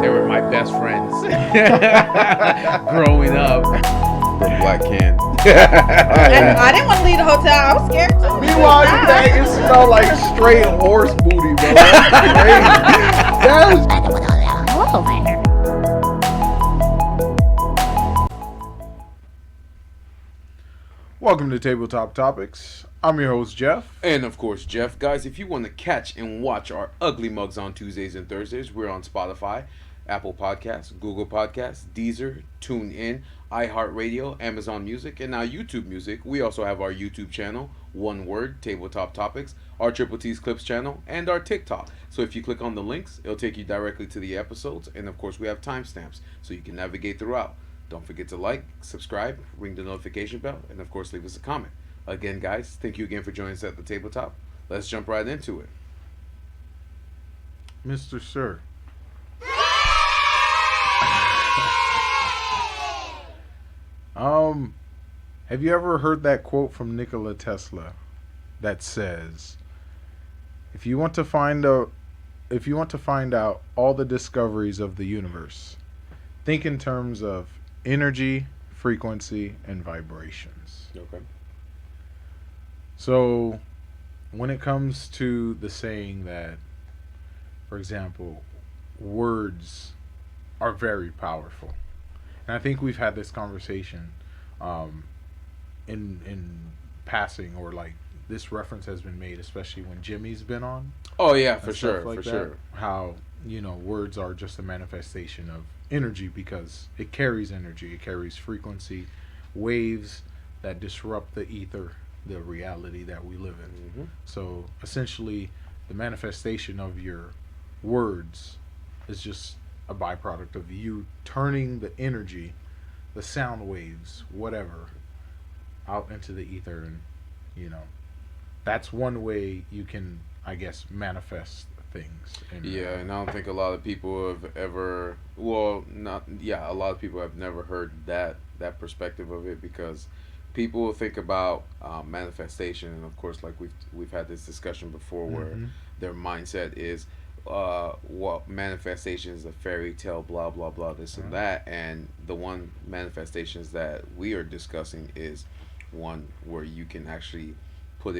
They were my best friends growing up. From Black Can. I didn't want to leave the hotel. I was scared too. Meanwhile, you bag, it smelled like straight horse booty, bro. That's crazy. Hello there. Welcome to Tabletop Topics. I'm your host, Jeff. And of course, Jeff. Guys, if you want to catch and watch our ugly mugs on Tuesdays and Thursdays, we're on Spotify, Apple Podcasts, Google Podcasts, Deezer, TuneIn, iHeartRadio, Amazon Music, and now YouTube Music. We also have our YouTube channel, one word, Tabletop Topics, our Triple T's Clips channel, and our TikTok. So if you click on the links, it'll take you directly to the episodes. And of course, we have timestamps so you can navigate throughout. Don't forget to like, subscribe, ring the notification bell, and of course, leave us a comment. Again, guys, thank you again for joining us at the tabletop. Let's jump right into it. Mr. Sir. Have you ever heard that quote from Nikola Tesla that says, if you want to find out all the discoveries of the universe, think in terms of energy, frequency, and vibrations. Okay. So, when it comes to the saying that, for example, words are very powerful, and I think we've had this conversation in passing, or like this reference has been made, especially when Jimmy's been on. Oh yeah, for and sure, stuff like for that. sure. How, words are just a manifestation of energy because it carries energy, it carries frequency, waves that disrupt the ether, the reality that we live in. Mm-hmm. So essentially, the manifestation of your words is just a byproduct of you turning the energy, the sound waves, whatever, out into the ether. And that's one way you can, I guess, manifest things. Yeah, and I don't think a lot of people have ever, a lot of people have never heard that perspective of it, because people think about manifestation, and of course, like we've had this discussion before, where their mindset is, manifestation is a fairy tale, blah blah blah, this and that, and the one manifestations that we are discussing is one where you can actually put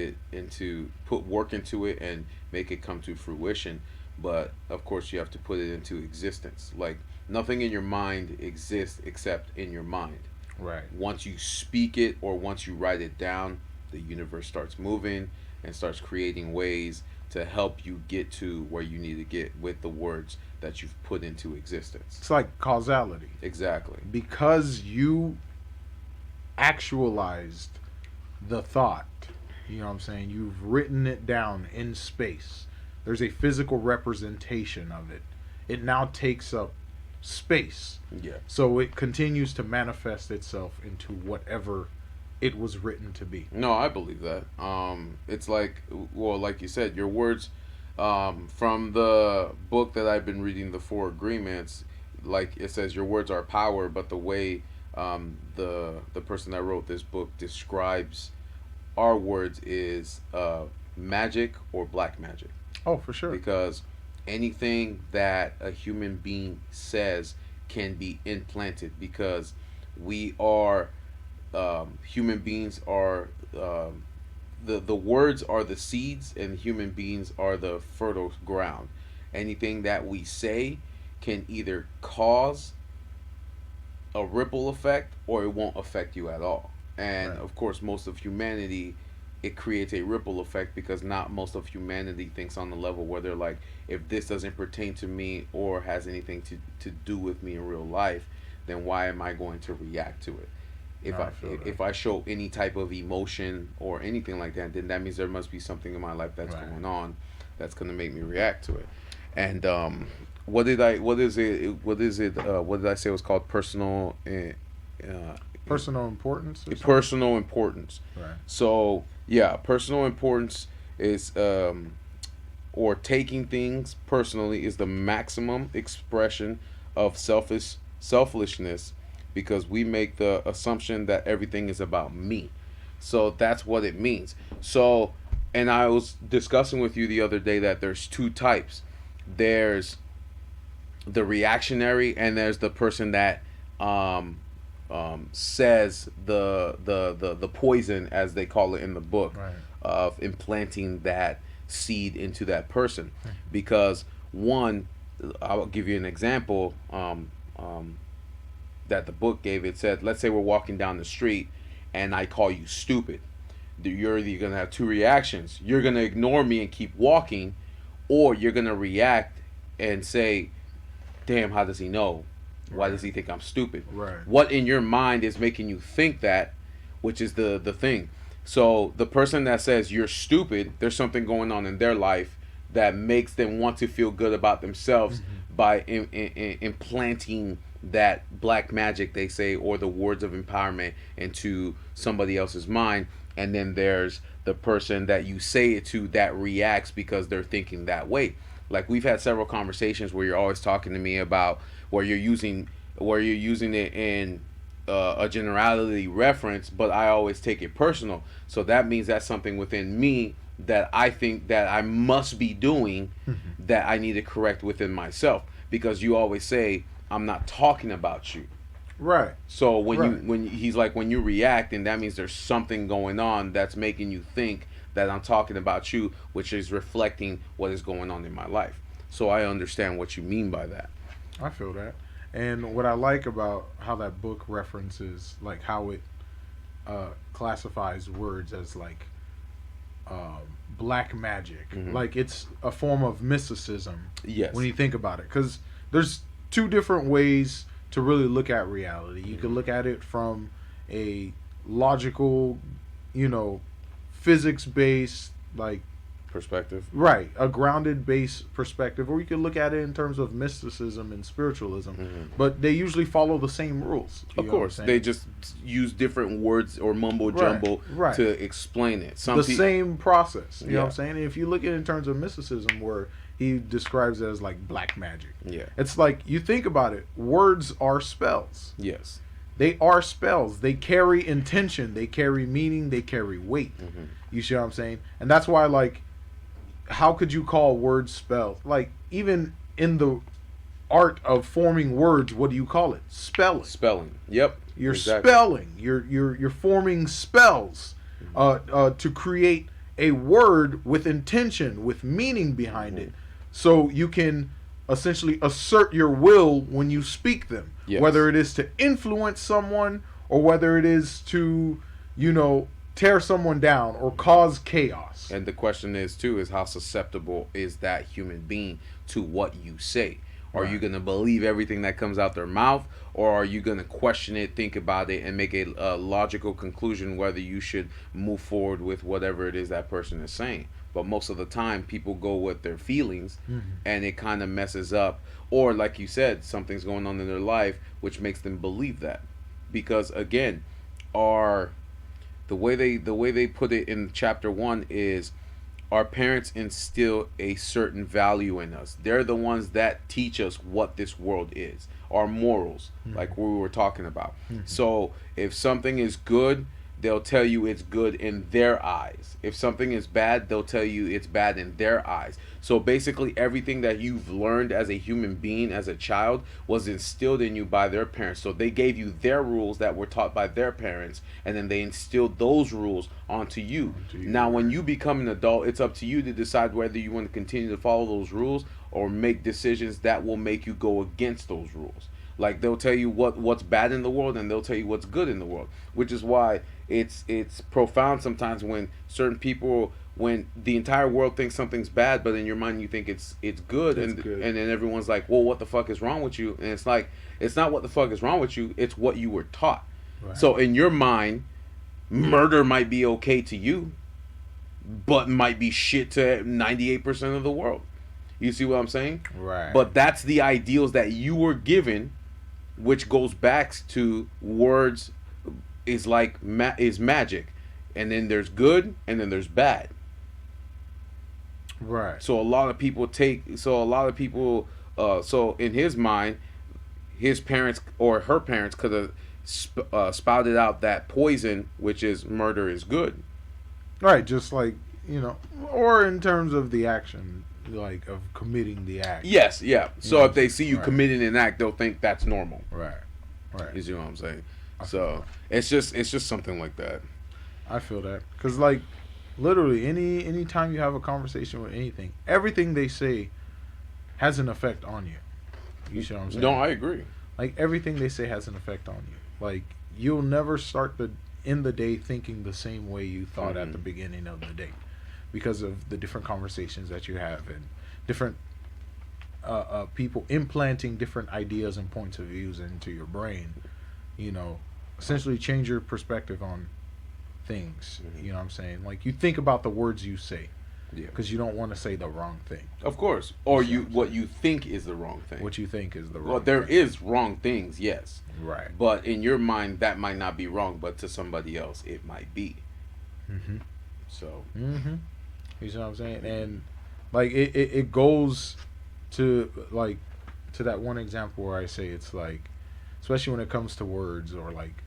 work into it and make it come to fruition. But of course, you have to put it into existence. Like, nothing in your mind exists except in your mind. Right. Once you speak it or once you write it down, the universe starts moving and starts creating ways to help you get to where you need to get with the words that you've put into existence. It's like causality. Exactly. Because you actualized the thought, you know what I'm saying? You've written it down in space. There's a physical representation of it. It now takes up space. Yeah. So it continues to manifest itself into whatever it was written to be. No, I believe that. It's like, like you said, your words, from the book that I've been reading, The Four Agreements, like it says your words are power, but the way the person that wrote this book describes our words is magic or black magic. Oh, for sure. Because anything that a human being says can be implanted, because we are human beings are the words are the seeds, and human beings are the fertile ground. Anything that we say can either cause a ripple effect or it won't affect you at all. And Right. of course, most of humanity, it creates a ripple effect, because not most of humanity thinks on the level where they're like, if this doesn't pertain to me or has anything to do with me in real life, then why am I going to react to it? If I show any type of emotion or anything like that, then that means there must be something in my life that's Right. going on that's going to make me react to it. And what did I say it was called? Personal importance or something? Personal importance. Right. So yeah, personal importance is or taking things personally is the maximum expression of selfishness, because we make the assumption that everything is about me. So that's what it means. So, and I was discussing with you the other day that there's two types. There's the reactionary, and there's the person that says the poison, as they call it in the book, Right. of implanting that seed into that person. Because one, I'll give you an example that the book gave. It said, let's say we're walking down the street and I call you stupid. You're either going to have two reactions. You're going to ignore me and keep walking, or you're going to react and say, damn, how does he know? Why does he think I'm stupid? Right. What in your mind is making you think that, which is the thing. So the person that says you're stupid, there's something going on in their life that makes them want to feel good about themselves by implanting that black magic, they say, or the words of empowerment into somebody else's mind. And then there's the person that you say it to that reacts because they're thinking that way. Like, we've had several conversations where you're always talking to me about where you're using it in a generality reference, but I always take it personal. So that means that's something within me that I think that I must be doing that I need to correct within myself, because you always say I'm not talking about you. Right. So when Right. when he's like, when you react, and that means there's something going on that's making you think that I'm talking about you, which is reflecting what is going on in my life. So I understand what you mean by that. I feel that. And what I like about how that book references, like, how it classifies words as like black magic, like it's a form of mysticism. Yes. When you think about it, because there's two different ways to really look at reality. You can look at it from a logical, physics based, like, Perspective. right, a grounded base perspective, or you can look at it in terms of mysticism and spiritualism. But they usually follow the same rules. You Of know what I'm course, saying? they just use different words or mumbo jumbo right. to explain it. the same process. You know what I'm Yeah. saying? And if you look at it in terms of mysticism, where he describes it as like black magic, Yeah. it's like, you think about it, words are spells. Yes. They are spells. They carry intention. They carry meaning. They carry weight. You see what I'm saying? And that's why, like, how could you call words spells? Like, even in the art of forming words, what do you call it? Spelling. Spelling. Yep. You're Exactly. spelling. You're forming spells to create a word with intention, with meaning behind it, so you can essentially assert your will when you speak them. Yes. Whether it is to influence someone, or whether it is to, tear someone down or cause chaos. And the question is too, is how susceptible is that human being to what you say? Are you going to believe everything that comes out their mouth, or are you going to question it, think about it, and make a logical conclusion whether you should move forward with whatever it is that person is saying? But most of the time, people go with their feelings, and it kind of messes up. Or, like you said, something's going on in their life which makes them believe that. Because again, the way they put it in chapter 1 is, our parents instill a certain value in us. They're the ones that teach us what this world is, our morals, like we were talking about. So if something is good, they'll tell you it's good in their eyes. If something is bad, they'll tell you it's bad in their eyes. So basically everything that you've learned as a human being, as a child, was instilled in you by their parents. So they gave you their rules that were taught by their parents, and then they instilled those rules onto you. Now when you become an adult, it's up to you to decide whether you want to continue to follow those rules or make decisions that will make you go against those rules. Like, they'll tell you what's bad in the world, and they'll tell you what's good in the world, which is why it's profound sometimes when certain people, when the entire world thinks something's bad, but in your mind you think it's good, and then everyone's like, well, what the fuck is wrong with you? And it's like, it's not what the fuck is wrong with you, it's what you were taught. Right. So in your mind, murder might be okay to you, but might be shit to 98% of the world. You see what I'm saying? Right. But that's the ideals that you were given, which goes back to words is like is magic, and then there's good, and then there's bad. Right. So a lot of people so in his mind, his parents or her parents could have spouted out that poison, which is murder is good. Right. Just like, or in terms of the action, like of committing the act. Yes, yeah. So Yeah. if they see you Right. committing an act, they'll think that's normal. Right. Right. You see what I'm saying? I So it's just something like that. I feel that because like literally any time you have a conversation with anything, everything they say has an effect on you. You see what I'm saying? No, I agree. Like everything they say has an effect on you. Like you'll never start the day thinking the same way you thought at the beginning of the day, because of the different conversations that you have and different people implanting different ideas and points of views into your brain. You know, essentially change your perspective on things. You know what I'm saying? Like you think about the words you say. Yeah. Because you don't want to say the wrong thing. Of course. Or what you think is the wrong thing. What you think is the wrong Well, there thing. is wrong things, yes. Right. But in your mind, that might not be wrong, but to somebody else, it might be. Mm-hmm. So. Mm-hmm. You see what I'm saying? And like it goes to like to that one example where I say it's like, especially when it comes to words or like,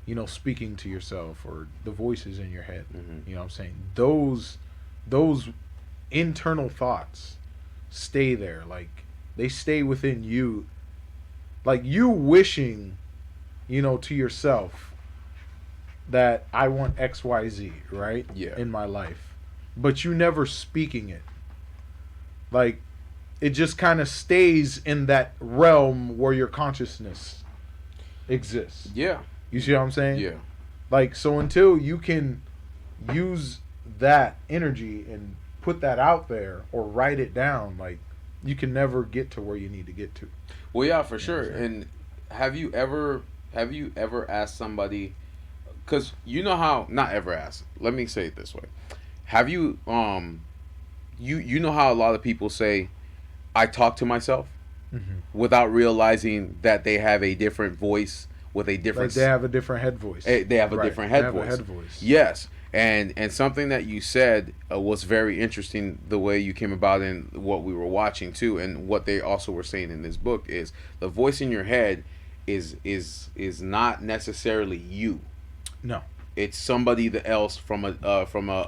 you know, speaking to yourself or the voices in your head. Mhm. You know what I'm saying? Those internal thoughts stay there. Like they stay within you. Like you wishing, you know, to yourself that I want XYZ, right? Yeah. In my life. But you never speaking it. Like it just kind of stays in that realm where your consciousness exists. Yeah. You see what I'm saying? Yeah. Like, so until you can use that energy and put that out there or write it down, like, you can never get to where you need to get to. Well, yeah, for You know sure. what I'm saying? And have you ever asked somebody? Because you know how, not ever asked. Let me say it this way: have you you know how a lot of people say, "I talk to myself," without realizing that they have a different voice with a different. Like they have a different head voice. They have a Right. different They head have voice. a head voice. Yes, and something that you said was very interesting. The way you came about in what we were watching too, and what they also were saying in this book is the voice in your head is not necessarily you. No. It's somebody else from a.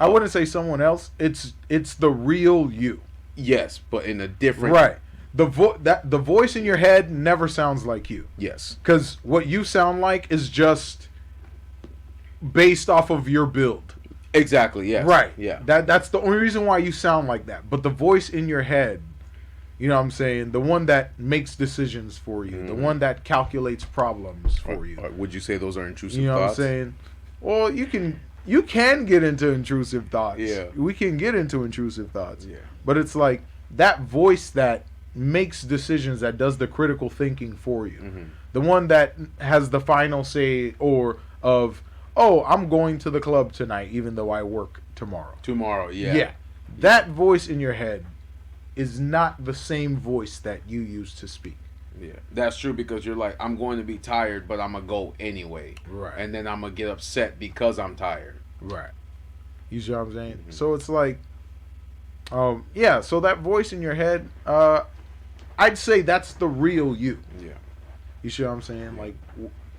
I wouldn't say someone else. It's the real you. Yes, but in a different. Right. The voice in your head never sounds like you. Yes. Because what you sound like is just based off of your build. Exactly. Yes. Right. Yeah. That's the only reason why you sound like that. But the voice in your head, you know what I'm saying? The one that makes decisions for you. The one that calculates problems for you. Would you say those are intrusive You know thoughts? what I'm saying? Well, you can get into intrusive thoughts. Yeah. We can get into intrusive thoughts. Yeah. But it's like that voice that makes decisions, that does the critical thinking for you. Mm-hmm. The one that has the final say or of, oh, I'm going to the club tonight even though I work tomorrow. Tomorrow. Yeah. That voice in your head is not the same voice that you use to speak. Yeah, that's true, because you're like, I'm going to be tired, but I'm gonna go anyway. Right. And then I'm gonna get upset because I'm tired. Right. You see what I'm saying? Mm-hmm. So it's like, yeah. So that voice in your head, I'd say that's the real you. Yeah. You see what I'm saying? Like,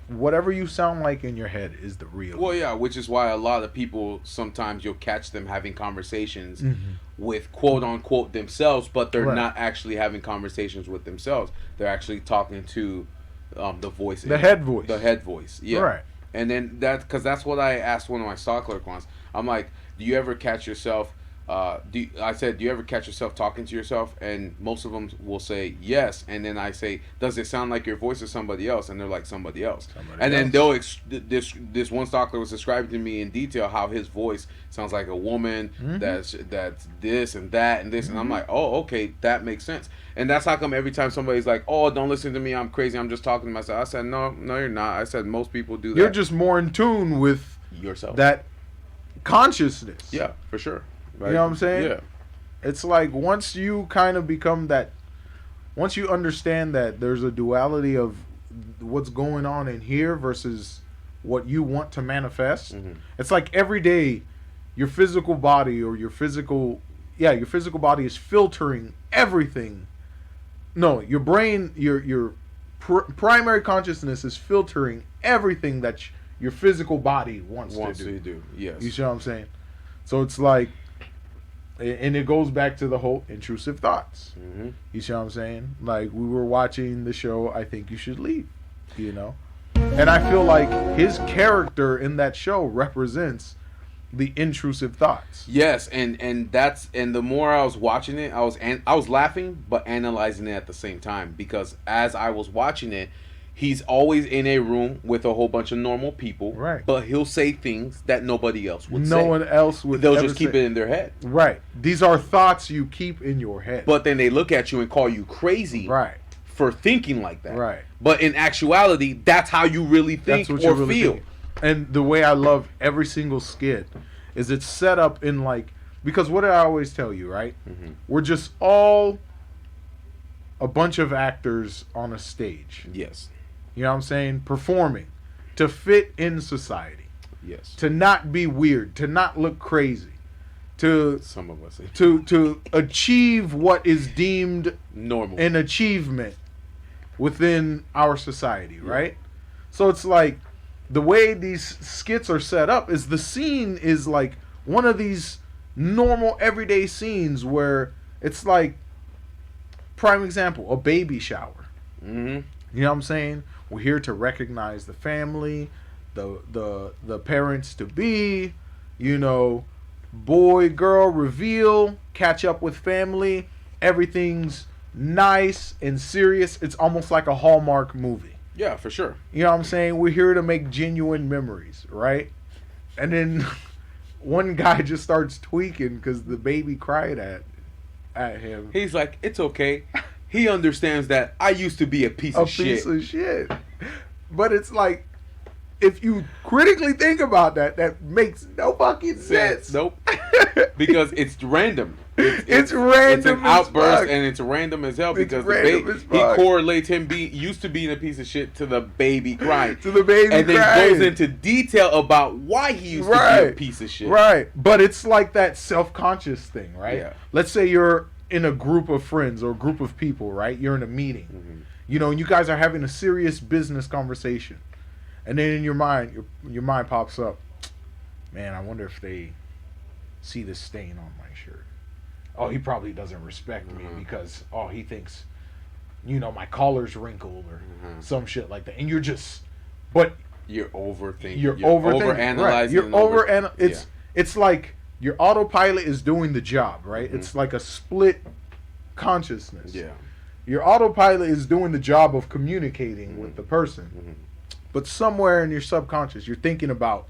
whatever you sound like in your head is the real. Well, you. yeah, which is why a lot of people, sometimes you'll catch them having conversations Mm-hmm. with quote unquote themselves, but they're Right. not actually having conversations with themselves. They're actually talking to the voice. The head voice. The head voice. Yeah. Right. And then because that's what I asked one of my stock clerk once. I'm like, do you ever catch yourself? Do you ever catch yourself talking to yourself? And most of them will say yes. And then I say, does it sound like your voice or somebody else? And they're like, somebody else. And then they'll this one stock clerk was describing to me in detail how his voice sounds like a woman that's this and that and this. And I'm like, oh, okay, that makes sense. And that's how come every time somebody's like, oh, don't listen to me, I'm crazy, I'm just talking to myself. I said, no, you're not. I said, most people do that. You're just more in tune with yourself. that consciousness. Yeah, for sure. Right? You know what I'm saying? Yeah. It's like once you kind of become that, once you understand that there's a duality of what's going on in here versus what you want to manifest, it's like every day your physical body or your physical body is filtering everything. No, your brain, your primary consciousness is filtering everything that your physical body wants to do. Yes. You see what I'm saying? So it's like, And it goes back to the whole intrusive thoughts. Mm-hmm. You see what I'm saying? Like, we were watching the show, I Think You Should Leave, you know? And I feel like his character in that show represents the intrusive thoughts. Yes, and the more I was watching it, I was laughing but analyzing it at the same time, because as I was watching it, he's always in a room with a whole bunch of normal people, right? But he'll say things that nobody else would say. No one else would. They'll just keep it in their head, right? These are thoughts you keep in your head, but then they look at you and call you crazy, right, for thinking like that, right? But in actuality, that's how you really think or feel. Think. And the way I love every single skit is it's set up in, like, because what did I always tell you, right? Mm-hmm. We're just all a bunch of actors on a stage. Yes. You know what I'm saying? Performing to fit in society. Yes. To not be weird, to not look crazy. To some of us to achieve what is deemed normal, an achievement within our society, right? So it's like the way these skits are set up is the scene is like one of these normal everyday scenes where it's like, prime example, a baby shower. Mm-hmm. You know what I'm saying? We're here to recognize the family, the parents to be, you know, boy, girl reveal, catch up with family. Everything's nice and serious. It's almost like a Hallmark movie. Yeah, for sure. You know what I'm saying? We're here to make genuine memories, right? And then one guy just starts tweaking because the baby cried at him. He's like, it's okay. He understands that I used to be a piece of shit. A piece of shit. But it's like, if you critically think about that, that makes no fucking sense. Nope. Because it's random. It's random. It's an outburst, and it's random as hell because he correlates him used to being a piece of shit to the baby crying. To the baby and crying. then goes into detail about why he used to be a piece of shit. Right. But it's like that self-conscious thing, right? Yeah. Let's say you're in a group of friends or a group of people, right? You're in a meeting. Mm-hmm. You know, and you guys are having a serious business conversation. And then in your mind, your mind pops up, man, I wonder if they see this stain on my shirt. Oh, he probably doesn't respect me because, he thinks, you know, my collar's wrinkled or some shit like that. And you're just, but you're overthinking. You're overanalyzing. Right. You're it's like your autopilot is doing the job, right? Mm-hmm. It's like a split consciousness. Yeah. Your autopilot is doing the job of communicating with the person. Mm-hmm. But somewhere in your subconscious, you're thinking about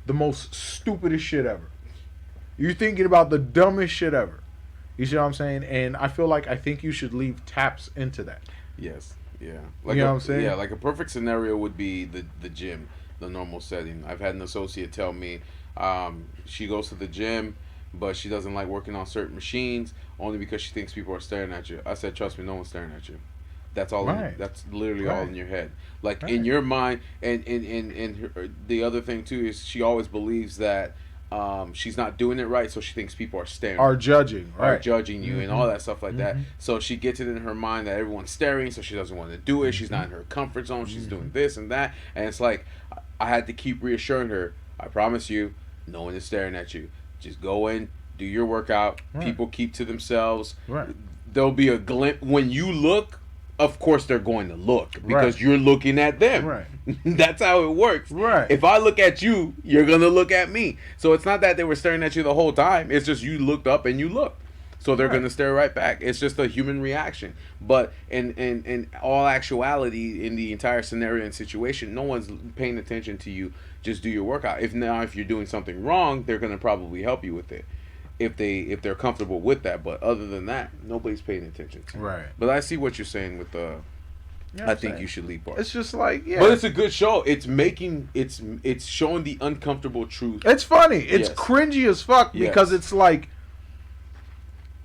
the most stupidest shit ever. You're thinking about the dumbest shit ever. You see what I'm saying? And I feel like I Think You Should Leave taps into that. Yes. Yeah. Like, you know what I'm saying? Yeah, like a perfect scenario would be the gym, the normal setting. I've had an associate tell me she goes to the gym, but she doesn't like working on certain machines only because she thinks people are staring at you. I said, trust me, no one's staring at you. That's all. Right. That's literally all in your head. Like right. in your mind, and the other thing too is she always believes that she's not doing it right, so she thinks people are staring, are judging you, and all that stuff like that. So she gets it in her mind that everyone's staring, so she doesn't want to do it. She's not in her comfort zone. She's doing this and that, and it's like I had to keep reassuring her. I promise you, no one is staring at you. Just go in, do your workout. Right. People keep to themselves. Right. There'll be a glimpse when you look. Of course they're going to look because you're looking at them. Right. That's how it works. Right. If I look at you, you're going to look at me. So it's not that they were staring at you the whole time. It's just you looked up and you looked. So they're going to stare right back. It's just a human reaction. But in all actuality, in the entire scenario and situation, no one's paying attention to you. Just do your workout. If you're doing something wrong, they're going to probably help you with it. If they're comfortable with that, but other than that, nobody's paying attention to. Right. But I see what you're saying with the I Think You Should Leave part. It's just like, yeah. But it's a good show. It's showing the uncomfortable truth. It's funny. It's cringy as fuck because it's like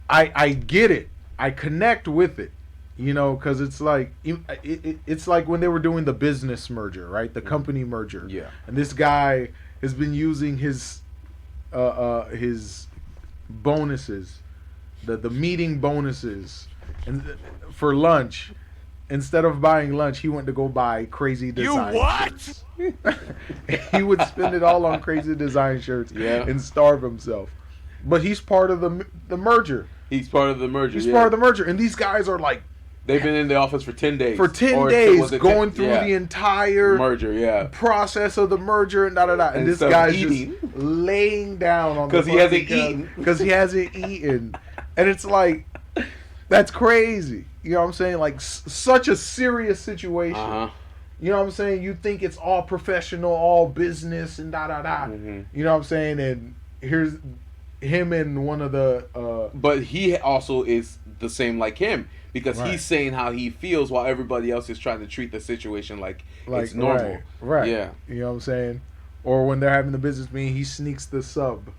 I get it. I connect with it. You know, because it's like it's like when they were doing the business merger, right? The company merger. Yeah. And this guy has been using his bonuses, the meeting bonuses, and for lunch. Instead of buying lunch, he went to go buy crazy design shirts. He would spend it all on crazy design shirts and starve himself. but he's part of the merger. He's part of the merger. He's part of the merger, and these guys are like. They've been in the office for 10 days. For 10 days, going through the entire merger, process of the merger and da-da-da. And this guy's just laying down on the because he hasn't eaten. Because he hasn't eaten. And it's like, that's crazy. You know what I'm saying? Like, such a serious situation. Uh-huh. You know what I'm saying? You think it's all professional, all business and da-da-da. Mm-hmm. You know what I'm saying? And here's him and one of the... but he also is the same like him. Because right. he's saying how he feels while everybody else is trying to treat the situation like it's normal. Right. Yeah. You know what I'm saying? Or when they're having the business meeting, he sneaks the sub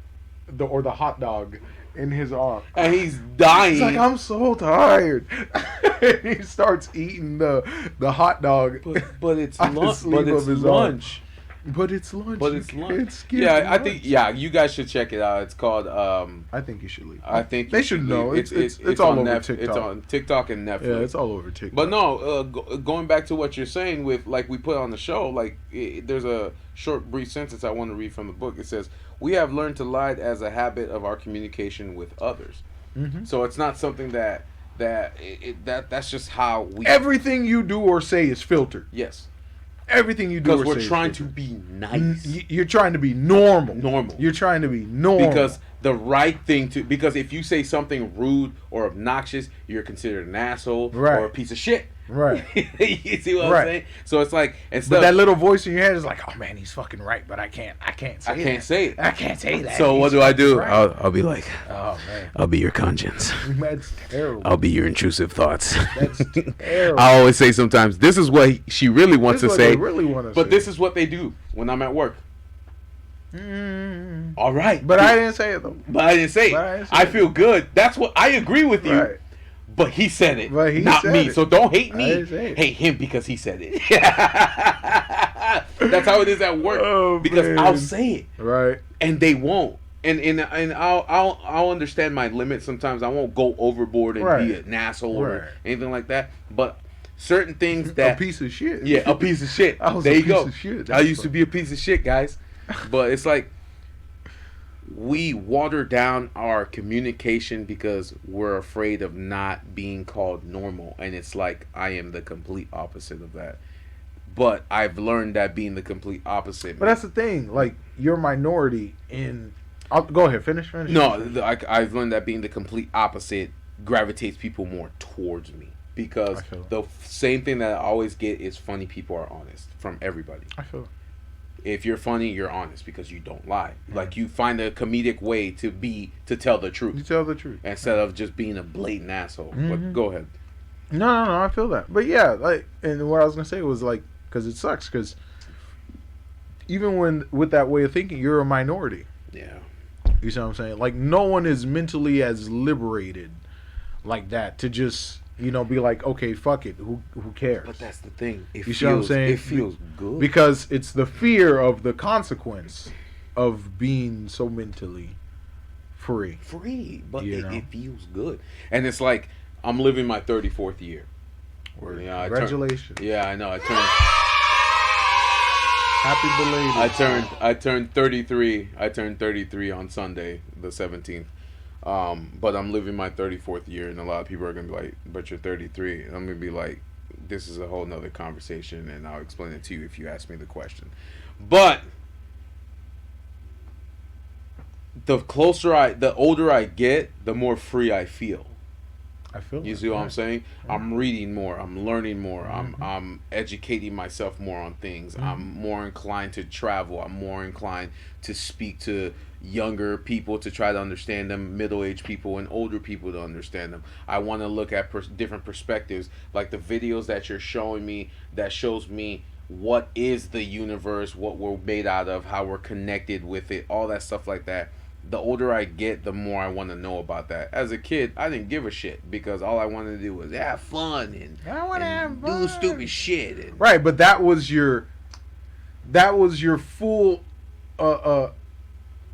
or the hot dog in his arm. And he's dying. He's like, I'm so tired. And he starts eating the hot dog. But it's lunch. But it's lunch. But it's lunch. But it's lunch. Yeah, lunch. I think you guys should check it out. It's called I think you should leave. I think they should know. It's all on over TikTok. It's on TikTok and Netflix. Yeah, it's all over TikTok. But no, going back to what you're saying with like we put on the show, like there's a short brief sentence I want to read from the book. It says, "We have learned to lie as a habit of our communication with others." Mm-hmm. So it's not something that's just how we. Everything you do or say is filtered. Yes. Everything you do because we're trying to be nice. You're trying to be normal. You're trying to be normal. Because the right thing to... Because if you say something rude or obnoxious, you're considered an asshole or a piece of shit. Right. You see what I'm saying? So it's like... But that little voice in your head is like, oh man, he's fucking right, but I can't say I can't say it. I can't say that. So what do I do? Right. I'll be like, oh man, I'll be your conscience. That's terrible. I'll be your intrusive thoughts. That's terrible. I always say sometimes, this is what she really wants to say. But this is what they do when I'm at work. All right. But I didn't say it though. But I didn't say it. I feel good. That's what I agree with you. Right. But he said it, but not me. So don't hate me. Hate him because he said it. That's how it is at work. Because I'll say it, right, and they won't. And I'll understand my limits. Sometimes I won't go overboard and be an asshole or anything like that. But certain things that a piece of shit. Yeah, a piece of shit. There you go. I used to be a piece of shit, guys. But it's like, we water down our communication because we're afraid of not being called normal. And it's like, I am the complete opposite of that. But I've learned that being the complete opposite. But that's the thing. Like, you're minority in... go ahead, finish. No, I've learned that being the complete opposite gravitates people more towards me. Because the same thing that I always get is funny people are honest from everybody. I feel it. If you're funny, you're honest because you don't lie. Like, you find a comedic way to tell the truth. You tell the truth instead of just being a blatant asshole. Mm-hmm. But go ahead. No, I feel that. But yeah, like, and what I was gonna say was like, because it sucks. Because even with that way of thinking, you're a minority. Yeah. You see what I'm saying? Like, no one is mentally as liberated like that to just, be like, okay, fuck it. Who cares? But that's the thing. You see what I'm saying? It feels good. Because it's the fear of the consequence of being so mentally free. But it feels good. And it's like, I'm living my 34th year. Congratulations. I know. I turned... Happy belated. I turned 33. I turned 33 on Sunday, the 17th. But I'm living my 34th year, and a lot of people are going to be like, but you're 33. And I'm going to be like, this is a whole nother conversation, and I'll explain it to you if you ask me the question. But the older I get, the more free I feel. You see what I'm saying? Mm-hmm. I'm reading more. I'm learning more. Mm-hmm. I'm educating myself more on things. Mm-hmm. I'm more inclined to travel. I'm more inclined to speak to younger people to try to understand them, middle-aged people and older people to understand them. I want to look at different perspectives, like the videos that you're showing me that shows me what is the universe, what we're made out of, how we're connected with it, all that stuff like that. The older I get, the more I want to know about that. As a kid, I didn't give a shit because all I wanted to do was have fun and do stupid shit. Right, but that was your full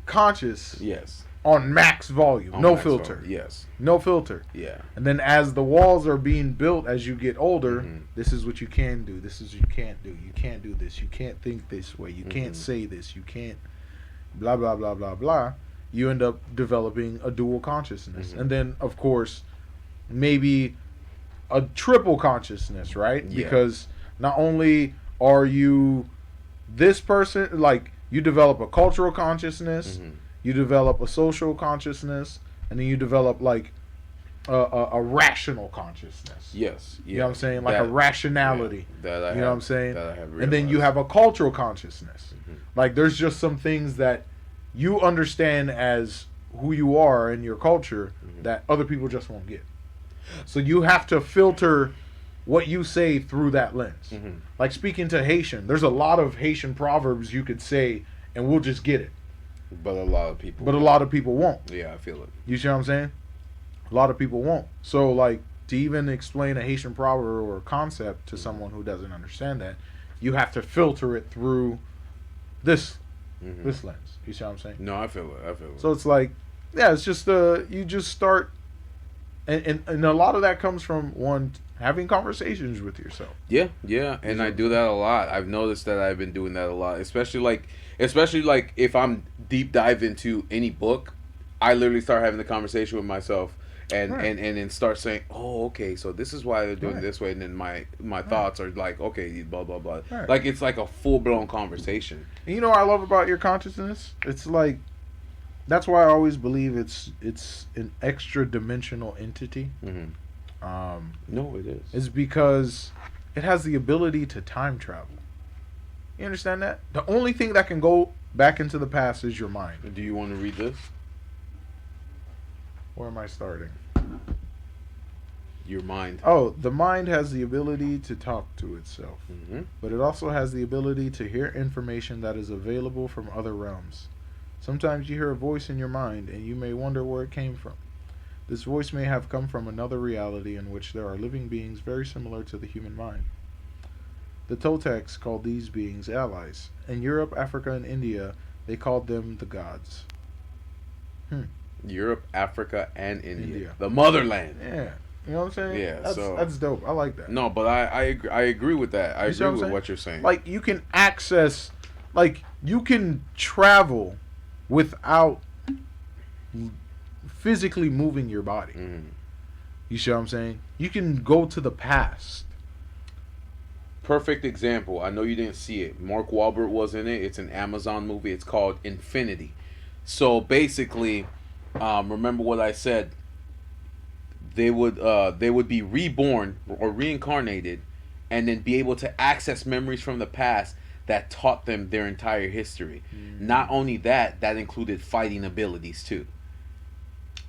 conscious. Yes. On max volume, no filter. Volume. Yes. No filter. Yeah. And then as the walls are being built as you get older, this is what you can do. This is what you can't do. You can't do this. You can't think this way. You can't say this. You can't blah blah blah blah blah. you end up developing a dual consciousness. Mm-hmm. And then, of course, maybe a triple consciousness, right? Yeah. Because not only are you this person, like, you develop a cultural consciousness, Mm-hmm. you develop a social consciousness, and then you develop, like, a rational consciousness. Yes. Yeah. You know what I'm saying? Like a rationality. Yeah, that I You know what I'm have- saying? that I have And then you realized. have a cultural consciousness. Mhm. Like, there's just some things that you understand as who you are in your culture Mhm. that other people just won't get. So you have to filter what you say through that lens. Mhm. Like, speaking to Haitian, there's a lot of Haitian proverbs you could say and we'll just get it. But a lot of people. But a lot of people won't. Yeah, I feel it. You see what I'm saying? A lot of people won't. So, like, to even explain a Haitian proverb or concept to someone who doesn't understand that, you have to filter it through this Mhm. this lens. You see what I'm saying? No, I feel it. I feel it. So it's like, yeah, it's just you just start, and a lot of that comes from one having conversations with yourself. Yeah, yeah, and I do that a lot. I've noticed that I've been doing that a lot, especially like if I'm deep dive into any book, I literally start having the conversation with myself and Right. and then start saying, "Oh, okay, so this is why they're doing Right. this way," and then my thoughts are like, "Okay, blah blah blah." Right. Like it's like a full blown conversation. And you know what I love about your consciousness? It's like, that's why I always believe it's an extra dimensional entity. Mm-hmm. Um, No, it is. is because it has the ability to time travel. You understand that? The only thing that can go back into the past is your mind. Do you want to read this? Where am I starting? Your mind. Oh, the mind has the ability to talk to itself, Mm-hmm. but it also has the ability to hear information that is available from other realms. Sometimes you hear a voice in your mind and you may wonder where it came from. This voice may have come from another reality in which there are living beings very similar to the human mind. The Toltecs called these beings allies. In Europe, Africa, and India, they called them the gods. Europe, Africa, and India. India. The motherland. Yeah. You know what I'm saying? Yeah, That's dope. I like that. No, but I agree with that. I You see agree what I'm with saying? what you're saying. Like, you can access, like, you can travel without physically moving your body. Mhm. You see what I'm saying? You can go to the past. Perfect example. I know you didn't see it. Mark Wahlberg was in it. It's an Amazon movie. It's called Infinity. So basically, remember what I said. They would be reborn or reincarnated, and then be able to access memories from the past that taught them their entire history. Not only that, that included fighting abilities too.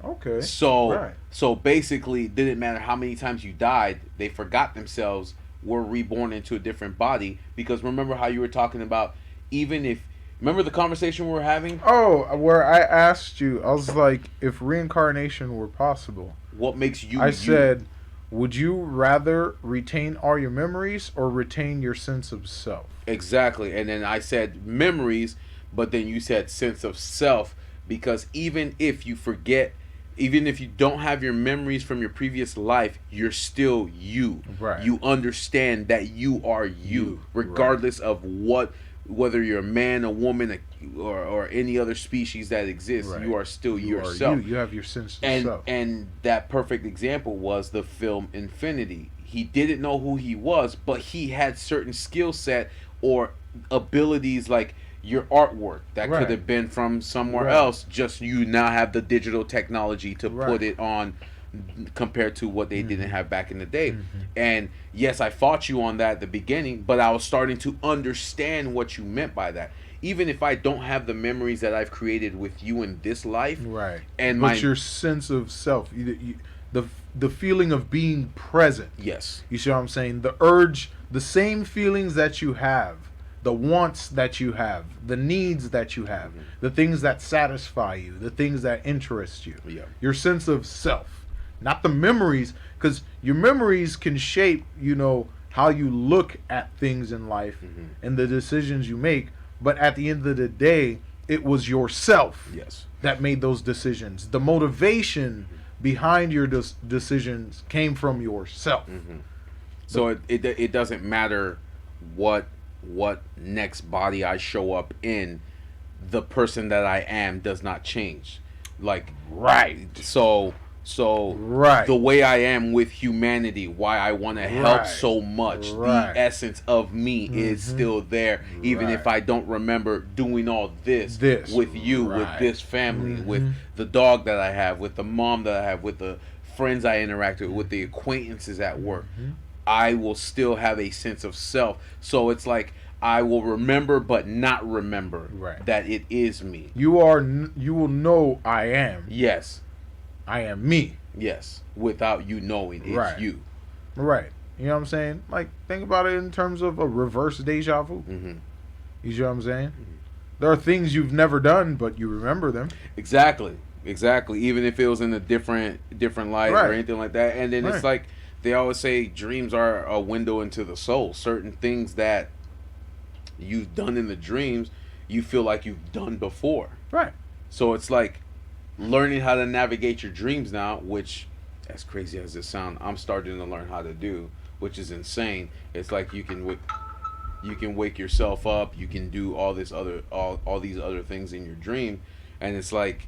Okay. So Right. so basically, it didn't matter how many times you died, they forgot themselves, were reborn into a different body. Because remember how you were talking about, even if, remember the conversation we were having? Oh, where I asked you, I was like, if reincarnation were possible, What makes you I you? said, would you rather retain all your memories or retain your sense of self? Exactly. And then I said memories, but then you said sense of self, because even if you forget, even if you don't have your memories from your previous life, you're still you. Right. You understand that you are you, regardless of whether you're a man, a woman, or any other species that exists. Right. You are still You yourself. are you. You have your sense of And self. and that perfect example was the film Infinity. He didn't know who he was, but he had certain skill set or abilities, like your artwork that Right. could have been from somewhere Right. else. Just you now have the digital technology to Right. put it on, compared to what they didn't have back in the day. Mhm. And yes, I fought you on that at the beginning, but I was starting to understand what you meant by that. Even if I don't have the memories that I've created with you in this life, Right. and but my your sense of self, the feeling of being present. yes, You see what I'm saying? The urge, the same feelings that you have, the wants that you have, the needs that you have, the things that satisfy you, the things that interest you. Yeah. Your sense of self, not the memories, because your memories can shape, how you look at things in life and the decisions you make. But at the end of the day, it was yourself yes. that made those decisions. The motivation behind your decisions came from yourself. So it doesn't matter what next body I show up in. the person that I am does not change. Like, Right. so Right. the way I am with humanity, why I want to help Right. so much, Right. the essence of me is still there, even if I don't remember doing all this with you, with Right. this family, with the dog that I have, with the mom that I have, with the friends I interact with the acquaintances at work. I will still have a sense of self. So it's like I will remember but not remember Right. that it is me. You will know I am. Yes. I am me. Yes. Without you knowing it's Right. you. Right. You know what I'm saying? Like, think about it in terms of a reverse deja vu. Mm-hmm. You know what I'm saying? There are things you've never done, but you remember them. Exactly. Even if it was in a different light Right. or anything like that. And then it's Right. like they always say dreams are a window into the soul. Certain things that you've done in the dreams, you feel like you've done before. Right. So it's like learning how to navigate your dreams now, which, as crazy as it sounds, I'm starting to learn how to do, which is insane. It's like you can wake yourself up, you can do all these other things in your dream, and it's like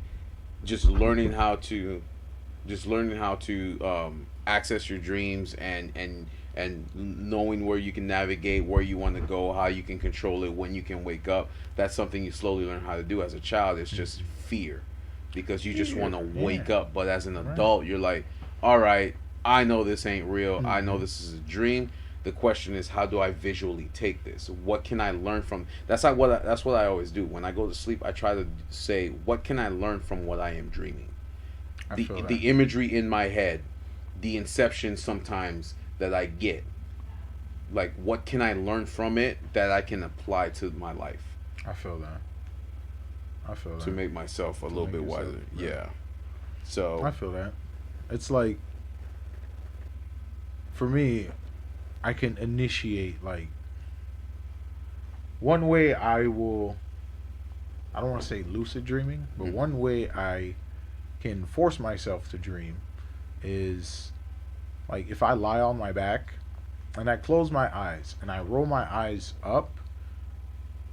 just learning how to access your dreams and knowing where you can navigate, where you want to go, how you can control it, when you can wake up. That's something you slowly learn how to do. As a child, it's just fear, because you just want to wake up. But as an adult, you're like, all right, I know this ain't real. I know this is a dream. The question is, how do I visually take this? What can I learn from? That's what I always do when I go to sleep. I try to say, what can I learn from what I am dreaming? The imagery in my head, the inception sometimes that I get, like, what can I learn from it that I can apply to my life? I feel that. To make myself a little bit wiser. Right. Yeah. So I feel that. It's like, for me, I can initiate, like, one way I don't want to say lucid dreaming, but one way I can force myself to dream is, like, if I lie on my back and I close my eyes and I roll my eyes up,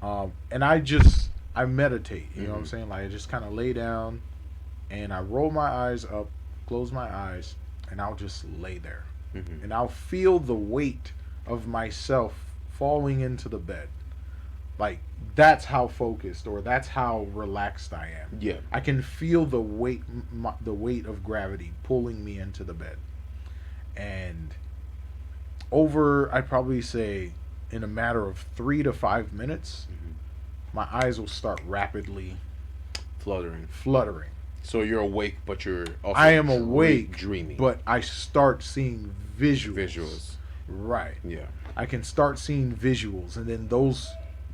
and I meditate, you know what I'm saying? Like, I just kind of lay down and I roll my eyes up, close my eyes, and I'll just lay there. And I'll feel the weight of myself falling into the bed. Like, that's how focused, or that's how relaxed I am. Yeah. I can feel the weight of gravity pulling me into the bed. And I'd probably say, in a matter of 3 to 5 minutes, my eyes will start rapidly fluttering. So you're awake, but you're also I am awake, dreaming. but I start seeing Visuals. Right. Yeah. I can start seeing visuals, and then those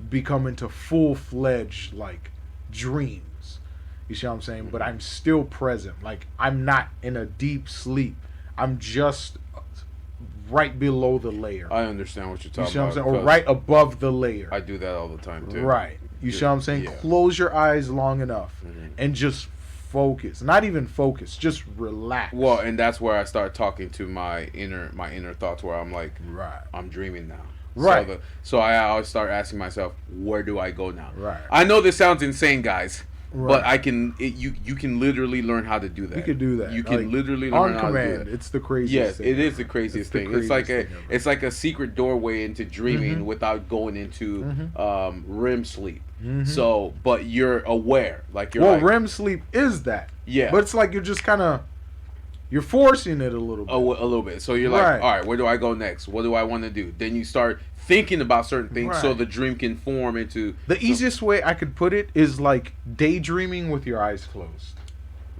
become into full-fledged, like, dreams. You see what I'm saying? But I'm still present. Like, I'm not in a deep sleep. I'm just right below the layer. I understand what you're talking You see what I'm about. saying? Or right above the layer. I do that all the time too. Right. You see what I'm saying? Yeah. Close your eyes long enough and just focus. Not even focus, just relax. Well, and that's where I start talking to my inner thoughts, where I'm like, right. I'm dreaming now. Right. So I always start asking myself, where do I go now? Right. I know this sounds insane, guys, Right. but you can literally learn how to do that. You can do that. You can Like, literally on learn how to do command. that. It's the craziest Yes, thing. it is the craziest thing. It's like a secret doorway into dreaming without going into REM sleep. So, but you're aware, like you're like, REM sleep is that. Yeah. But it's like you're forcing it a little bit. a little bit. So you're like, Right. all right, where do I go next? What do I want to do? Then you start thinking about certain things, so Right. the dream can form into. The easiest way I could put it is like daydreaming with your eyes closed.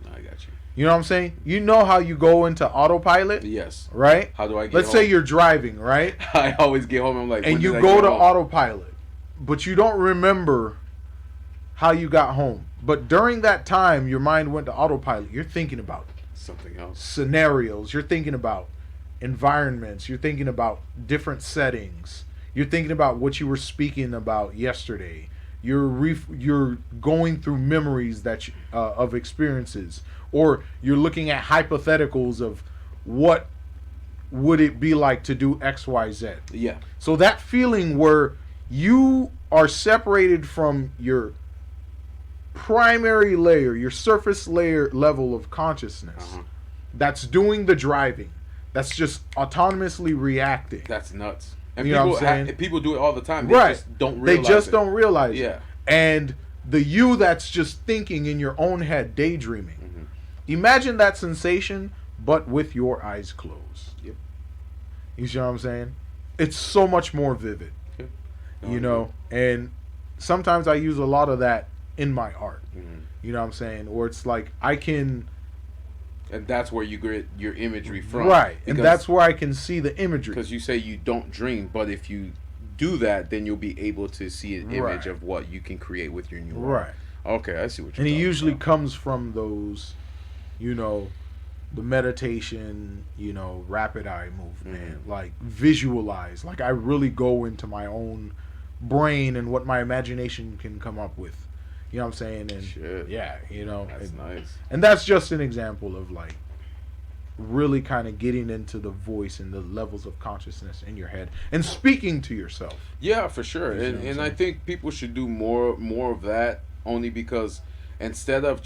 I got you. You know what I'm saying? You know how you go into autopilot, Yes. right? How do I get? Let's home? say you're driving, right? I always get home. I'm like, And when you did I go get to home? autopilot, but you don't remember how you got home. But during that time, your mind went to autopilot. You're thinking about Something else. scenarios. You're thinking about environments. You're thinking about different settings. You're thinking about what you were speaking about yesterday. You're going through memories of experiences, or you're looking at hypotheticals of what would it be like to do X, Y, Z. Yeah. So that feeling where you are separated from your primary layer, your surface layer level of consciousness that's doing the driving, that's just autonomously reacting. That's nuts. And You know people what I'm saying? people do it all the time. They Right. just don't They realize just it. don't realize Yeah. it. And the you that's just thinking in your own head, daydreaming. Imagine that sensation, but with your eyes closed. Yep. You see what I'm saying? It's so much more vivid. Yep. You know, and sometimes I use a lot of that in my art. You know what I'm saying? Or it's like I can, And that's where you get your imagery from. right, and Because- that's where I can see the imagery. Because you say you don't dream, but if you do that, then you'll be able to see an image Right. of what you can create with your new Right. art. Okay, I see what you're And it talking usually about. comes from those, you know, the meditation, you know, rapid eye movement, like visualize. Like I really go into my own brain and what my imagination can come up with. You know what I'm saying? And Shit. yeah, you know, That's and, nice. and that's just an example of like really kind of getting into the voice and the levels of consciousness in your head and speaking to yourself. Yeah, for sure. You see And what I'm and I saying? think people should do more of that, only because instead of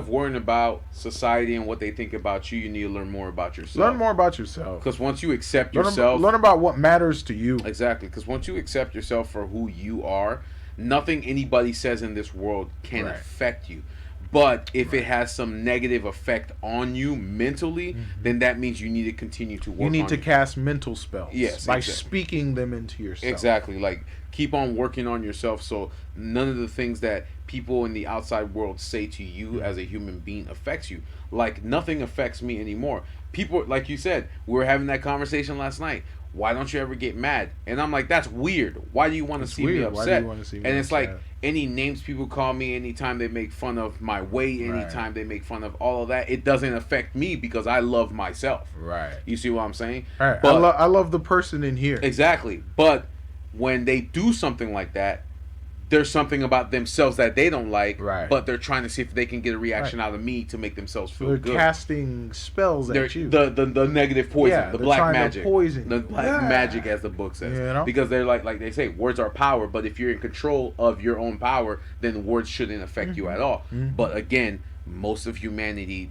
worrying about society and what they think about you, you need to learn more about yourself. Learn more about yourself. Because once you accept Learn, yourself, learn about what matters to you. exactly. Because once you accept yourself for who you are, nothing anybody says in this world can Right. affect you. But if it has some negative effect on you mentally, then that means you need to continue to work You need on to it. cast mental spells Yes, by exactly. speaking them into yourself. Exactly. Like, keep on working on yourself so none of the things that people in the outside world say to you as a human being affects you. Like, nothing affects me anymore. People, like you said, we were having that conversation last night. Why don't you ever get mad? And I'm like, that's weird. Why do you want to It's see me weird. Why do upset? you wanna see me And it's like, upset? any names people call me, anytime they make fun of my weight, anytime they make fun of all of that, it doesn't affect me because I love myself. Right. You see what I'm saying? Right. But I love the person in here. exactly. But when they do something like that, there's something about themselves that they don't like, Right. but they're trying to see if they can get a reaction out of me to make themselves So feel they're good. casting spells They're- at you. the negative poison, Yeah, the they're black trying to magic, poison the you. black Yeah. magic, as the book says. You know? Because they're like they say, words are power. But if you're in control of your own power, then words shouldn't affect you at all. But again, most of humanity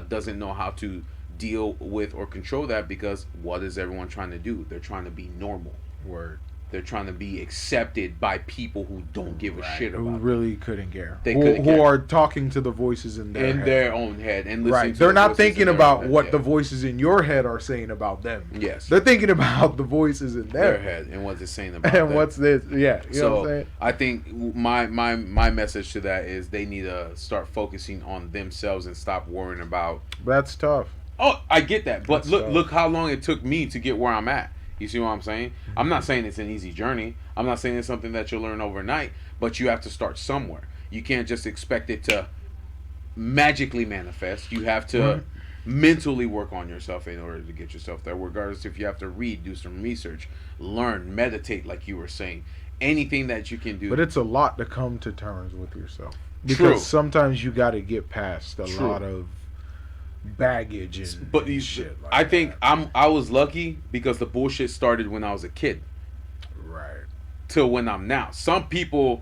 doesn't know how to deal with or control that, because what is everyone trying to do? They're trying to be normal. Word. They're trying to be accepted by people who don't give a shit Who about really couldn't care. They who, couldn't who care. are talking to the voices in their in head. their own head and listening Right. to They're the not voices thinking in their about head. what Yeah. the voices in your head are saying about them. Yes. They're thinking about the voices in their their head and what's it saying about And them. what's this? Yeah. You know what I'm So saying? I think my message to that is they need to start focusing on themselves and stop worrying about. That's tough. Oh, I get that, but That's look how long it took me to get where I'm at. You see what I'm saying? I'm not saying it's an easy journey. I'm not saying it's something that you'll learn overnight, but you have to start somewhere. You can't just expect it to magically manifest. You have to mentally work on yourself in order to get yourself there, regardless if you have to read, do some research, learn, meditate, like you were saying. Anything that you can do. But it's a lot to come to terms with yourself. Because True. sometimes you got to get past a True. lot of baggage and But these shit like I think that. I was lucky because the bullshit started when I was a kid Right. till when I'm now. Some people,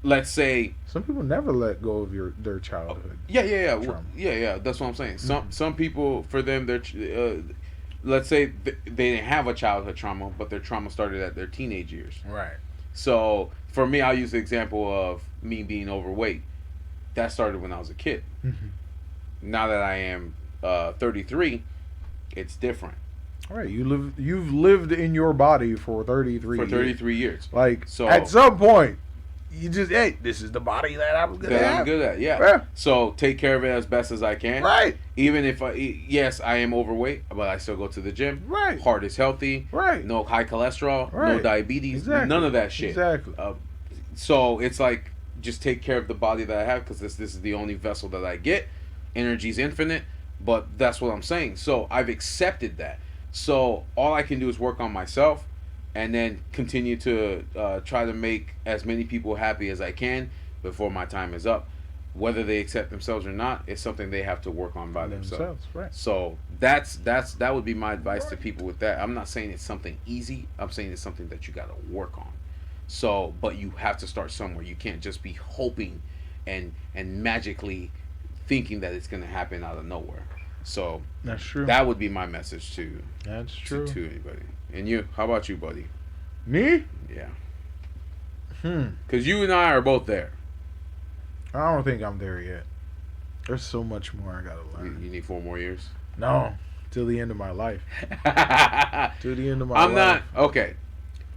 let's say, Some people never let go of their childhood. yeah, Trauma. yeah. That's what I'm saying. Some people, for them, they're let's say they didn't have a childhood trauma, but their trauma started at their teenage years. Right. So for me, I'll use the example of me being overweight. That started when I was a kid. Now that I am 33, it's different. All right. You've lived in your body for 33 For years. 33 years. Like, So- at some point, you just, hey, this is the body that I was going to That have. I'm good at, yeah. Yeah. So take care of it as best as I can. Right. Even if yes, I am overweight, but I still go to the gym. Right. Heart is healthy. Right. No high cholesterol. No Right. diabetes. Exactly. None of that shit. Exactly. So it's like, just take care of the body that I have, because this is the only vessel that I get. Energy's infinite, but that's what I'm saying. So I've accepted that. So all I can do is work on myself, and then continue to try to make as many people happy as I can before my time is up. Whether they accept themselves or not is something they have to work on by themselves. Right. So that would be my advice to people with that. I'm not saying it's something easy. I'm saying it's something that you got to work on. So, but you have to start somewhere. You can't just be hoping and magically thinking that it's going to happen out of nowhere. So That's true. that would be my message to That's true. to anybody. And you, how about you, buddy? Me? Yeah, Hmm. because you and I are both there. I don't think I'm there yet. There's so much more I gotta You, learn. you need 4 more years. No, till the end of my life. Till the end of my I'm life. not okay.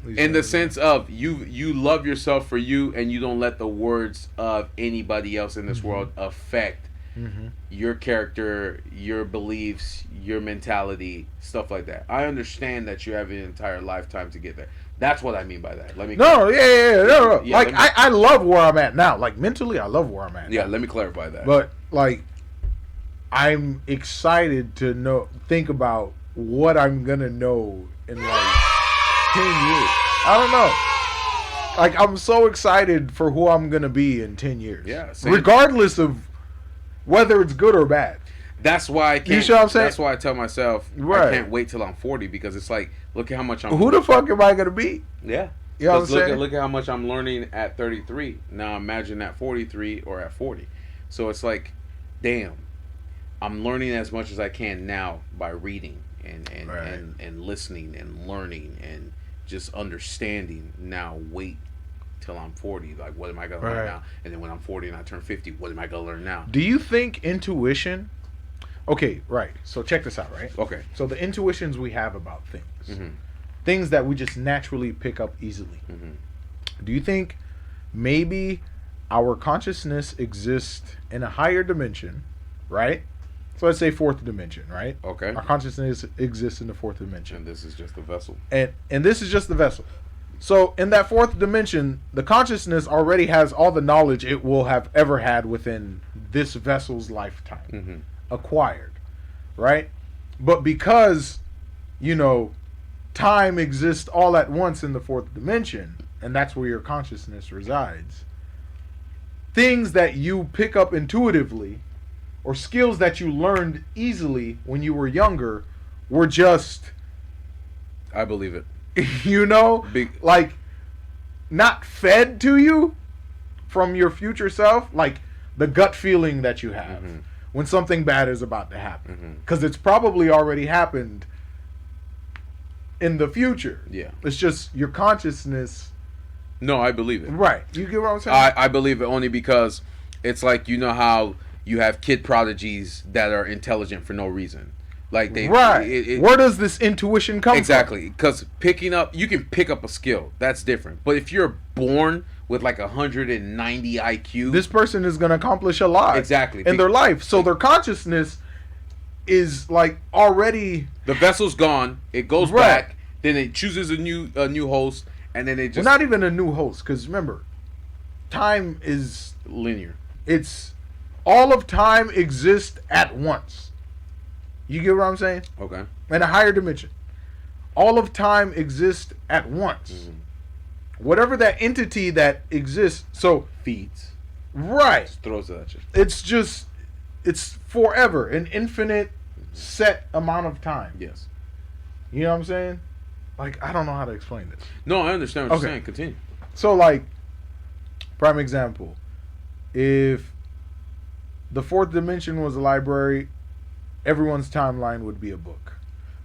At least In the that's- sense of you love yourself for you, and you don't let the words of anybody else in this world affect your character, your beliefs, your mentality, stuff like that. I understand that you have an entire lifetime to get there. That's what I mean by that. Let me No, no. Yeah, Like let me- I love where I'm at now. Like mentally, I love where I'm at. yeah, now. let me clarify that. But like, I'm excited to think about what I'm gonna know in like 10 years. I don't know. Like I'm so excited for who I'm gonna be in 10 years. Yeah, same. regardless of whether it's good or bad. That's why I can't. You see what I'm saying? That's why I tell myself Right. I can't wait till I'm 40, because it's like, look at how much I'm. Who the fuck am I gonna be? Yeah. You know what I'm 'Cause look saying? look at how much I'm learning at 33. Now imagine at 43 or at 40. So it's like, damn, I'm learning as much as I can now by reading and Right. and listening and learning and just understanding. Now wait till I'm 40. Like, what am I gonna learn Right. now? And then when I'm 40 and I turn 50, what am I gonna learn now? Do you think intuition? Okay, right. So check this out, right? Okay. So the intuitions we have about things, Mhm. things that we just naturally pick up easily. Mhm. Do you think maybe our consciousness exists in a higher dimension, right? So let's say fourth dimension, right? Okay. Our consciousness exists in the fourth dimension, And this is just a vessel. and this is just the vessel. So in that fourth dimension, the consciousness already has all the knowledge it will have ever had within this vessel's lifetime. Mm-hmm. Acquired, right? But because, time exists all at once in the fourth dimension, and that's where your consciousness resides, things that you pick up intuitively or skills that you learned easily when you were younger were just, I believe it. Big. like not fed to you from your future self, like the gut feeling that you have Mhm. when something bad is about to happen, Mhm. because it's probably already happened in the future. Yeah. It's just your consciousness, No, I believe it. right? You get what I'm saying? I believe it only because it's like, you know how you have kid prodigies that are intelligent for no reason. Like they right. Where does this intuition come exactly, because you can pick up a skill, that's different. But if you're born with like 190 IQ, from? This person is going to accomplish a lot Exactly. in their life. So their consciousness is like already, the vessel's gone, it goes Right. back, then it chooses a new host, and then it just well, not even a new host, because remember, time is, linear. it's all of time exists at once. You get what I'm saying? Okay. In a higher dimension, all of time exists at once. Mhm. Whatever that entity that exists, so Feeds. right, Just throws it at you. it's forever, an infinite set amount of time. Yes. You know what I'm saying? Like, I don't know how to explain this. No, I understand what Okay. you're saying. Continue. So, like, prime example, if the fourth dimension was a library, everyone's timeline would be a book.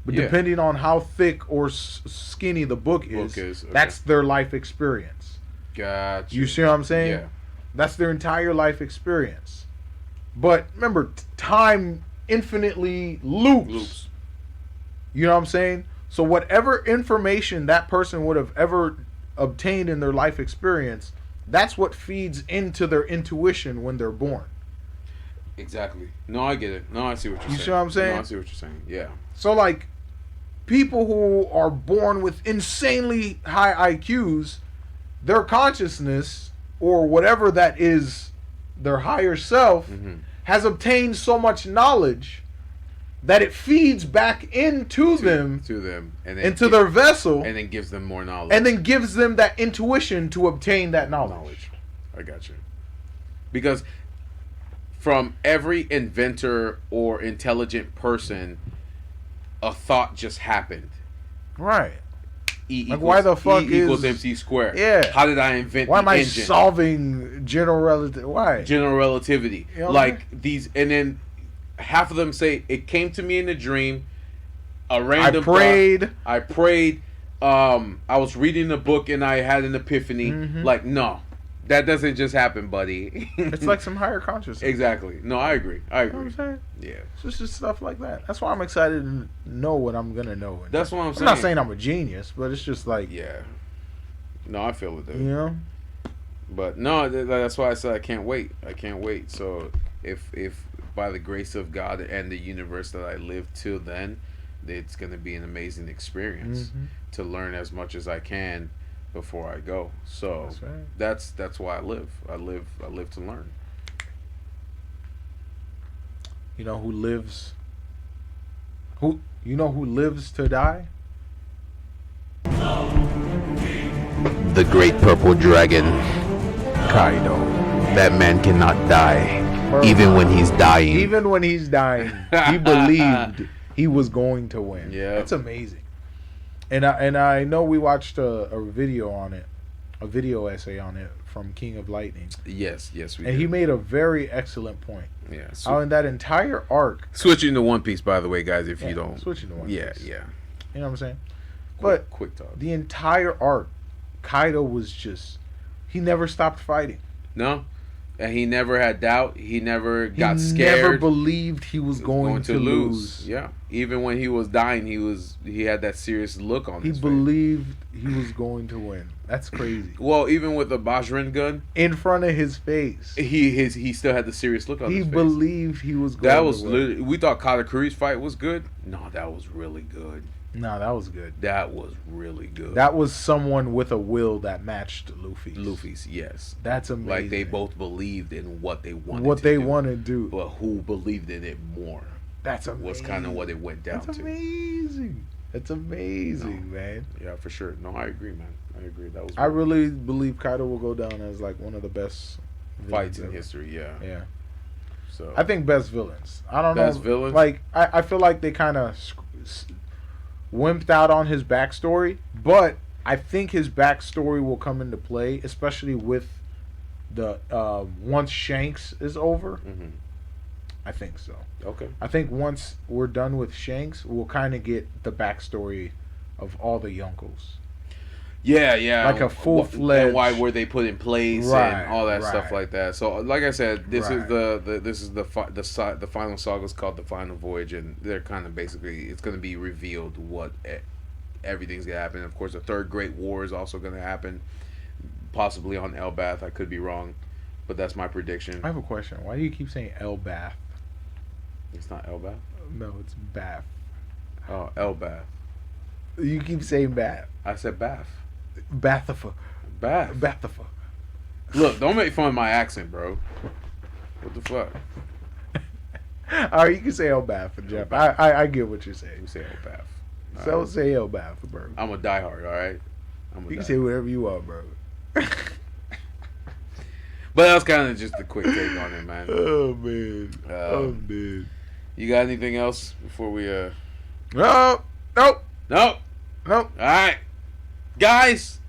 But Yeah. depending on how thick or skinny the book is, Okay. that's their life experience. Gotcha. You see what I'm saying? Yeah. That's their entire life experience. But remember, time infinitely loops. You know what I'm saying? So whatever information that person would have ever obtained in their life experience, that's what feeds into their intuition when they're born. Exactly. No, I get it. No, I see what you're saying. You see what I'm saying? No, I see what you're saying. Yeah. So like, people who are born with insanely high IQs, their consciousness or whatever that is, their higher self, Mhm. has obtained so much knowledge that it feeds back into them, to them, and then into their vessel, and then gives them more knowledge. and then gives them that intuition to obtain that knowledge. I got you. Because from every inventor or intelligent person, a thought just happened. Right. Like, why the fuck E equals is- MC squared? Yeah. How did I invent Why the am I engine? solving general relativity? Why? General relativity. You know what Like these, and then half of them say it came to me in a dream. A random thought. I prayed. I was reading a book and I had an epiphany. Mhm. Like, no, that doesn't just happen, buddy. It's like some higher consciousness. Exactly. No, I agree. I You know what agree. I'm saying? Yeah. It's just stuff like that. That's why I'm excited to know what I'm gonna know. That's what I'm saying. I'm not saying I'm a genius, but it's just like, Yeah. No, I feel it, dude. you know, But no, that's why I said I can't wait. I can't wait. So if by the grace of God and the universe that I live till then, it's gonna be an amazing experience Mhm. to learn as much as I can before I go. So That's right. that's why I live. I live to learn. you know who lives? Who lives to die? The great purple dragon. Kaido. That man cannot die, Bro. even when he's dying. Even when he's dying, he believed he was going to win. Yeah. That's amazing. And I know we watched a video on it, a video essay on it from King of Lightning, Yes, we and did. he made a very excellent point. Yeah. How in that entire arc, Switching to One Piece, by the way, guys. If Yeah, you don't, switching to One yeah, Piece. yeah. you know what I'm saying? But Quick talk. the entire arc, Kaido was just, he never stopped fighting. No, and he never had doubt. He never He got scared. never believed he was going to lose. Yeah, even when he was dying, he had that serious look on He his face. believed he was going to win. That's crazy. Well, even with the Bajrin gun, In front of his face. he still had the serious look on He his face. believed he was going That to was win. literally. We thought Katakuri's fight was good. No, that was really good. No, that was good. That was really good. That was someone with a will that matched Luffy's. Luffy's, yes. That's amazing. Like they both believed in what they wanted. what to they do, want to do. but who believed in it more That's amazing. was kind of what it went down That's to. amazing. That's amazing, man. Yeah, for sure. No, I agree, man. I agree. That was I really believe Kaido will go down as like one of the best fights villains in ever. history. Yeah. Yeah. So I think best villains. I don't Best know. villains? Like I feel like they kind of wimped out on his backstory, but I think his backstory will come into play, especially with the once Shanks is over. Mhm. I think so. Okay. I think once we're done with Shanks, we'll kind of get the backstory of all the Yonkos. Yeah, yeah. Like a full-fledged- And why were they put in place Right, and all that stuff right. like that. So, like I said, this is Right. the final saga is called the Final Voyage, and they're kind of basically it's going to be revealed what everything's going to happen. Of course, the Third Great War is also going to happen, possibly on Elbath. I could be wrong, but that's my prediction. I have a question. Why do you keep saying Elbath? It's not Elbath. No, it's Bath. Oh, Elbath. You keep saying Bath. I said Bath. Bathifa. Bath. Bathifa. Look, don't make fun of my accent, bro. What the fuck? All right, you can say Elbath, Jeff. I get what you're saying. You say Elbath. So Alright. say Elbath, bro. I'm a diehard, all right. You can say whatever you want, bro. But that was kind of just a quick take on it, man. Oh man. Oh Um, man. You got anything else before we No. Nope. Nope. Nope. All right, guys.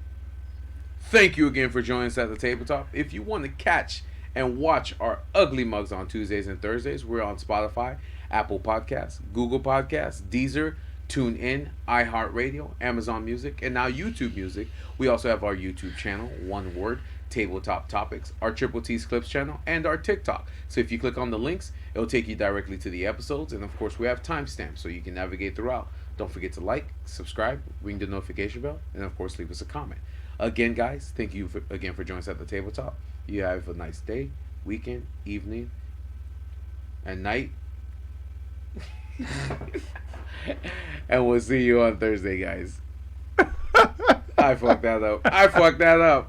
Thank you again for joining us at the tabletop. If you want to catch and watch our ugly mugs on Tuesdays and Thursdays, we're on Spotify, Apple Podcasts, Google Podcasts, Deezer, TuneIn, iHeartRadio, Amazon Music, and now YouTube Music. We also have our YouTube channel, one word, Tabletop Topics, our Triple T's Clips channel, and our TikTok. So if you click on the links, it'll take you directly to the episodes. And of course, we have timestamps so you can navigate throughout. Don't forget to like, subscribe, ring the notification bell, and of course, leave us a comment. Again, guys, thank you again for joining us at the tabletop. You have a nice day, weekend, evening, and night. And we'll see you on Thursday, guys. I fucked that up.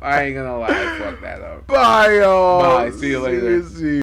I ain't gonna lie. I fucked that up. Bye, y'all. Bye. See you later. See you.